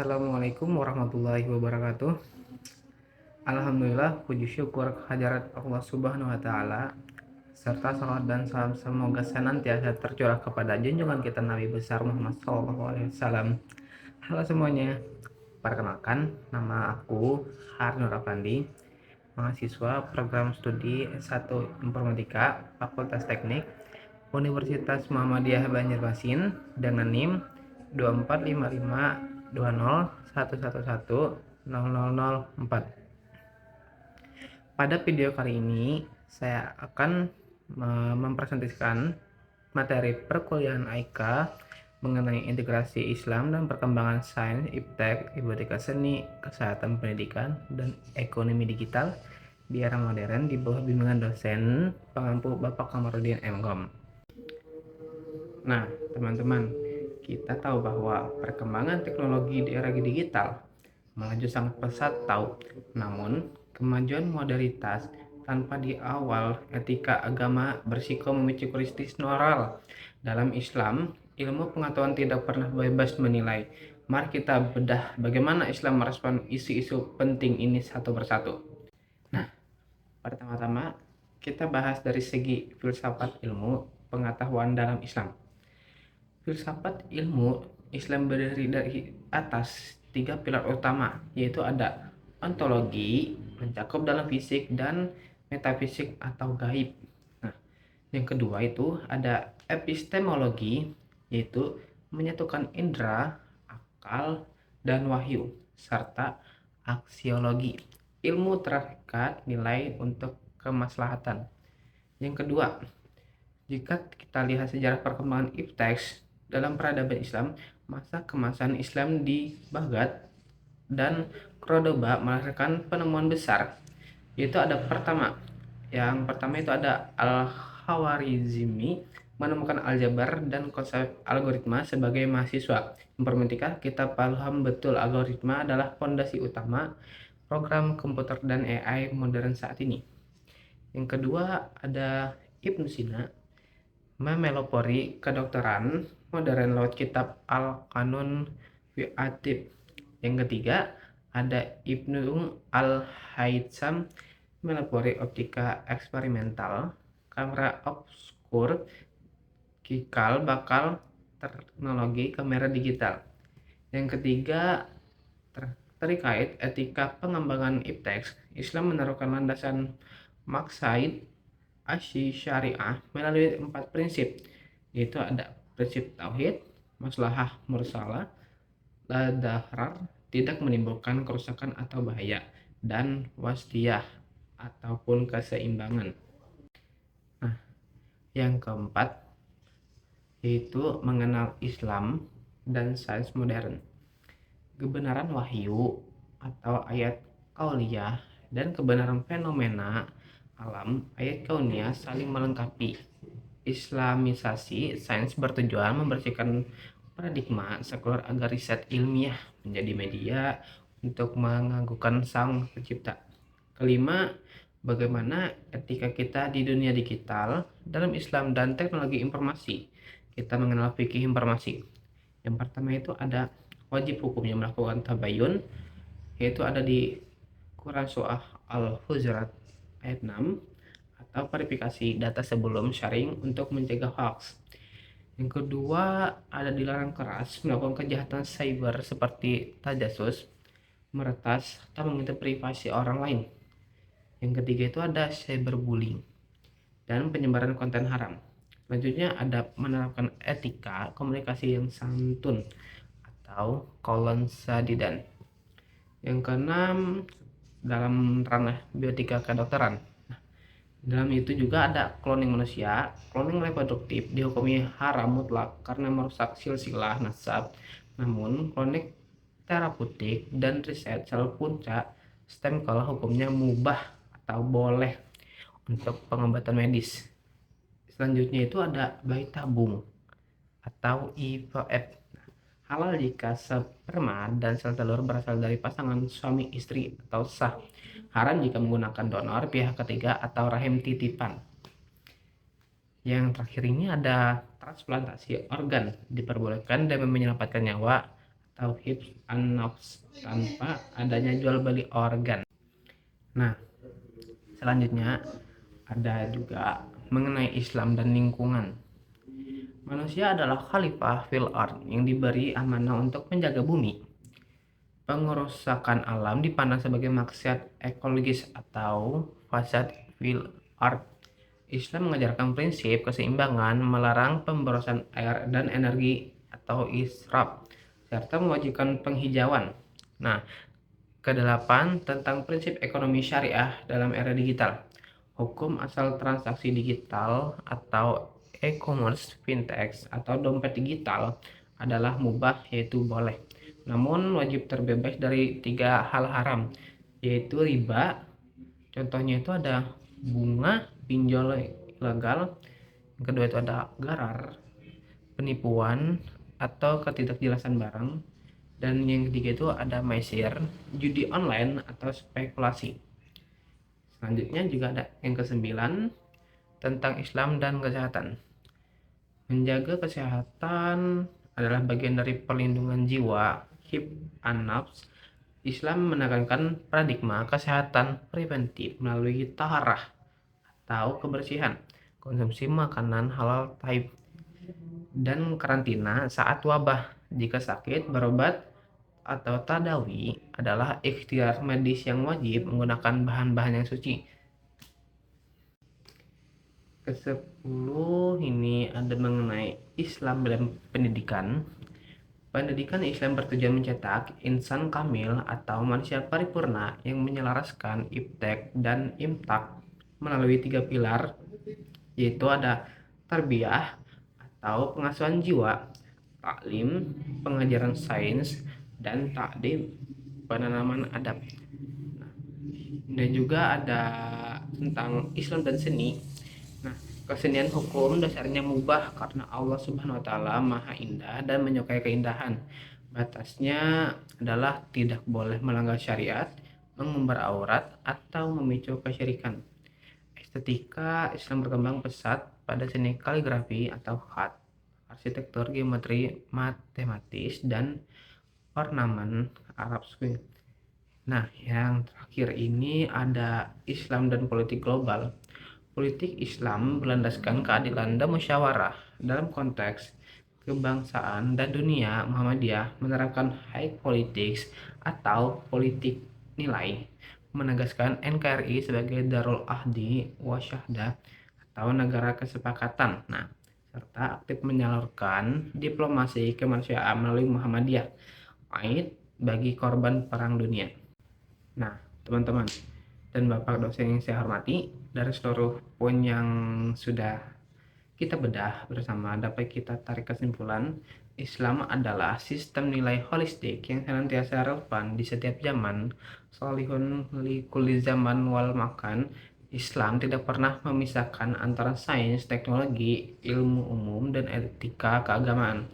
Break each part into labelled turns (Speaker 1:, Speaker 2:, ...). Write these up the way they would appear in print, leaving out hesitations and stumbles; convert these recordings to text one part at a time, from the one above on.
Speaker 1: Assalamualaikum warahmatullahi wabarakatuh. Alhamdulillah, puji syukur kehadirat Allah Subhanahu wa Ta'ala, serta salawat dan salam semoga senantiasa tercurah kepada junjungan kita Nabi besar Muhammad SAW. Halo semuanya, perkenalkan nama aku Harnur Afandi, mahasiswa program studi S1 Informatika Fakultas Teknik Universitas Muhammadiyah Banjarmasin dengan NIM 24552011100004. Pada video kali ini saya akan mempresentasikan materi perkuliahan IK mengenai integrasi Islam dan perkembangan sains, iptek, ibadah seni, kesehatan pendidikan, dan ekonomi digital di era modern di bawah bimbingan dosen pengampu Bapak Kamarudin M.Com. Nah, teman-teman, kita tahu bahwa perkembangan teknologi di era digital melaju sangat pesat namun kemajuan modernitas tanpa di awal etika agama bersiko memicu krisis moral. Dalam Islam, ilmu pengetahuan tidak pernah bebas menilai. Mari kita bedah bagaimana Islam merespon isu-isu penting ini satu persatu. Nah, pertama-tama kita bahas dari segi filsafat ilmu pengetahuan dalam Islam. Filsafat ilmu Islam berdiri dari atas 3 pilar utama, yaitu ada ontologi, mencakup dalam fisik dan metafisik atau gaib. Nah, yang kedua itu ada epistemologi, yaitu menyatukan indera, akal, dan wahyu, serta aksiologi, ilmu terkait nilai untuk kemaslahatan. Yang kedua, jika kita lihat sejarah perkembangan iptek dalam peradaban Islam, masa kemasan Islam di Baghdad dan Cordoba melahirkan penemuan besar, yaitu ada yang pertama itu ada Al-Khwarizmi menemukan aljabar dan konsep algoritma sebagai mahasiswa informatika. Kita paham betul algoritma adalah fondasi utama program komputer dan AI modern saat ini. Yang kedua ada Ibnu Sina memelopori kedokteran modern lewat kitab Al-Qanun fi Atib. Yang ketiga ada Ibnu Al-Haytham memelopori optika eksperimental, kamera obskur, cikal bakal teknologi kamera digital. Yang ketiga terkait etika pengembangan iptek, Islam menaruhkan landasan maqsaid syariah melalui 4 prinsip, yaitu ada prinsip tauhid, maslahah mursalah, la darar, tidak menimbulkan kerusakan atau bahaya, dan wasdiyah ataupun keseimbangan. Nah, yang keempat yaitu mengenal Islam dan sains modern. Kebenaran wahyu atau ayat qauliyah dan kebenaran fenomena alam ayat kauniyah saling melengkapi. Islamisasi sains bertujuan membersihkan paradigma sekuler agar riset ilmiah menjadi media untuk mengagukan sang pencipta. Kelima, bagaimana etika kita di dunia digital dalam Islam dan teknologi informasi. Kita mengenal fikih informasi. Yang pertama itu ada wajib hukumnya melakukan tabayun, yaitu ada di Quran Surah Al-Hujurat ayat 6, atau verifikasi data sebelum sharing untuk mencegah hoax. Yang kedua ada dilarang keras melakukan kejahatan cyber seperti tajasus, meretas, atau mengintai privasi orang lain. Yang ketiga itu ada cyberbullying dan penyebaran konten haram. Selanjutnya ada menerapkan etika komunikasi yang santun atau kolon sadidan. Yang keenam dalam ranah bioetika kedokteran. Dalam itu juga ada cloning manusia. Cloning reproduktif dihukumi haram mutlak karena merusak silsilah nasab. Namun cloning terapeutik dan riset sel punca stem cell hukumnya mubah atau boleh untuk pengobatan medis. Selanjutnya itu ada bayi tabung atau IVF. Halal jika sperma dan sel telur berasal dari pasangan suami istri atau sah. Haram jika menggunakan donor pihak ketiga atau rahim titipan. Yang terakhir ini ada transplantasi organ, diperbolehkan demi menyelamatkan nyawa tauhid an-nafs tanpa adanya jual beli organ. Nah, selanjutnya ada juga mengenai Islam dan lingkungan. Manusia adalah khalifah fil ard yang diberi amanah untuk menjaga bumi. Pengerusakan alam dipandang sebagai maksiat ekologis atau fasad fil ard. Islam mengajarkan prinsip keseimbangan, melarang pemborosan air dan energi atau israf, serta mewajibkan penghijauan. Nah, kedelapan tentang prinsip ekonomi syariah dalam era digital. Hukum asal transaksi digital atau e-commerce, fintech, atau dompet digital adalah mubah, yaitu boleh. Namun wajib terbebas dari 3 hal haram, yaitu riba. Contohnya itu ada bunga, pinjol ilegal. Yang kedua itu ada gharar, penipuan atau ketidakjelasan barang. Dan yang ketiga itu ada maisir, judi online atau spekulasi. Selanjutnya juga ada yang kesembilan tentang Islam dan kesehatan. Menjaga kesehatan adalah bagian dari perlindungan jiwa, hib an-nafs. Islam menekankan paradigma kesehatan preventif melalui taharah atau kebersihan, konsumsi makanan halal taib, dan karantina saat wabah. Jika sakit, berobat atau tadawi adalah ikhtiar medis yang wajib menggunakan bahan-bahan yang suci. Ke-10 ini ada mengenai Islam dalam pendidikan. Pendidikan Islam bertujuan mencetak insan kamil atau manusia paripurna yang menyelaraskan iptek dan imtak melalui 3 pilar, yaitu ada tarbiyah atau pengasuhan jiwa, taklim, pengajaran sains, dan takdim, penanaman adab. Dan juga ada tentang Islam dan seni. Nah, kesenian hukum dasarnya mubah karena Allah Subhanahu wa taala Maha Indah dan menyukai keindahan. Batasnya adalah tidak boleh melanggar syariat, mengumbar aurat atau memicu kesyirikan. Estetika Islam berkembang pesat pada seni kaligrafi atau khat, arsitektur, geometri, matematis, dan ornamen Arab Swing. Nah, yang terakhir ini ada Islam dan politik global. Politik Islam berlandaskan keadilan dan musyawarah. Dalam konteks kebangsaan dan dunia, Muhammadiyah menerapkan high politics atau politik nilai, menegaskan NKRI sebagai Darul Ahdi wa Syahdah atau negara kesepakatan. Nah, serta aktif menyalurkan diplomasi kemanusiaan melalui Muhammadiyah, Aid bagi korban perang dunia. Nah, teman-teman dan Bapak dosen yang saya hormati, dari seluruh poin yang sudah kita bedah bersama, dapat kita tarik kesimpulan, Islam adalah sistem nilai holistik yang senantiasa relevan di setiap zaman. Solihun li kulli zaman wal makan. Islam tidak pernah memisahkan antara sains, teknologi, ilmu umum, dan etika keagamaan.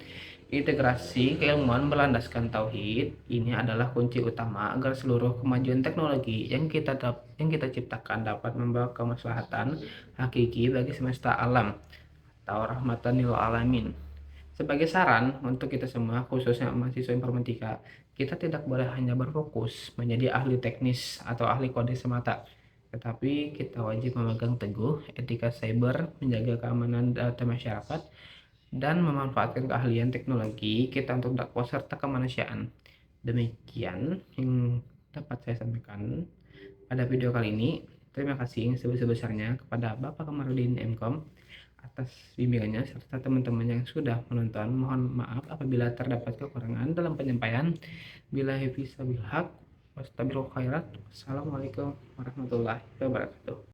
Speaker 1: Integrasi keilmuan berlandaskan tauhid ini adalah kunci utama agar seluruh kemajuan teknologi yang kita ciptakan dapat membawa kemaslahatan hakiki bagi semesta alam atau rahmatan lil alamin. Sebagai saran untuk kita semua, khususnya mahasiswa informatika, kita tidak boleh hanya berfokus menjadi ahli teknis atau ahli kode semata, tetapi kita wajib memegang teguh etika cyber, menjaga keamanan data masyarakat, dan memanfaatkan keahlian teknologi kita untuk dakwah serta kemanusiaan. Demikian yang dapat saya sampaikan pada video kali ini. Terima kasih yang sebesar-besarnya kepada Bapak Kamarudin MKom atas bimbingannya serta teman-teman yang sudah menonton. Mohon maaf apabila terdapat kekurangan dalam penyampaian. Billahi fisabilillah haq wastabiqul khairat. Wassalamualaikum warahmatullahi wabarakatuh.